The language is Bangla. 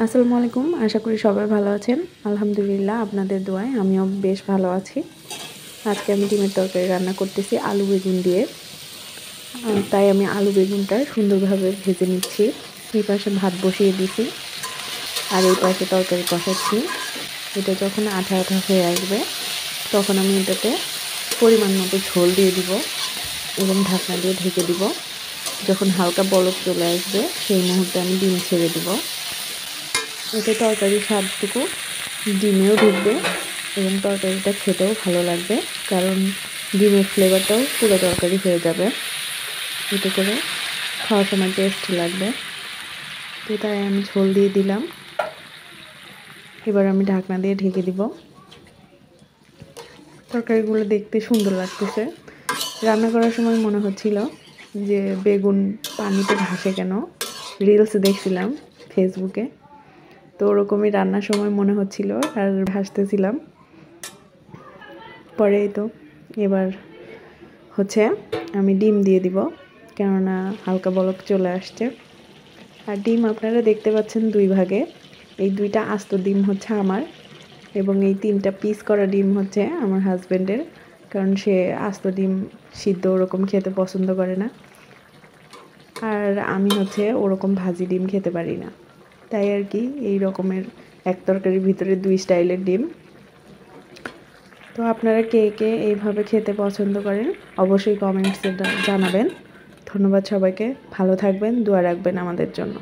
আসসালামু আলাইকুম। আশা করি সবাই ভালো আছেন। আলহামদুলিল্লাহ আপনাদের দোয়ায় আমিও বেশ ভালো আছি। আজকে আমি ডিমের তরকারি রান্না করতেছি আলু বেগুন দিয়ে। তাই আমি আলু বেগুনটা সুন্দরভাবে ভেজে নিচ্ছি। এই পাশে ভাত বসিয়ে দিছি আর এই পাশে তরকারি কষাচ্ছি। এটা যখন আঠা আঠা হয়ে আসবে তখন আমি এটাতে পরিমাণ মতো ঝোল দিয়ে দিব এবং ঢাকনা দিয়ে ঢেকে দিব। যখন হালকা বলক চলে আসবে সেই মুহূর্তে আমি ডিম ছেড়ে দিব। এতে তরকারির স্বাদটুকু ডিমেও ঢুকবে এবং তরকারিটা খেতেও ভালো লাগবে, কারণ ডিমের ফ্লেভারটাও পুরো তরকারি হয়ে যাবে। এতে করে খাওয়ার সময় টেস্ট লাগবে। তো তাই আমি ঝোল দিয়ে দিলাম। এবার আমি ঢাকনা দিয়ে ঢেকে দিব। তরকারিগুলো দেখতে সুন্দর লাগতেছে। রান্না করার সময় মনে হচ্ছিল যে বেগুন পানিতে ভাসে কেন, রিলস দেখছিলাম ফেসবুকে, তো ওরকমই রান্নার সময় মনে হচ্ছিল আর ভাসতেছিলাম। পরে তো এবার হচ্ছে আমি ডিম দিয়ে দিব, কেননা হালকা বলক চলে আসছে। আর ডিম আপনারা দেখতে পাচ্ছেন দুই ভাগে। এই দুইটা আস্ত ডিম হচ্ছে আমার, এবং এই 3টা পিস করা ডিম হচ্ছে আমার হাজব্যান্ডের, কারণ সে আস্ত ডিম সিদ্ধ ওরকম খেতে পছন্দ করে না। আর আমি হচ্ছে ওরকম ভাজি ডিম খেতে পারি না, তাই আর কি এই রকমের এক তরকারির ভিতরে 2 স্টাইলের ডিম। তো আপনারা কে কে এইভাবে খেতে পছন্দ করেন অবশ্যই কমেন্টসে জানাবেন। ধন্যবাদ সবাইকে। ভালো থাকবেন, দোয়া রাখবেন আমাদের জন্য।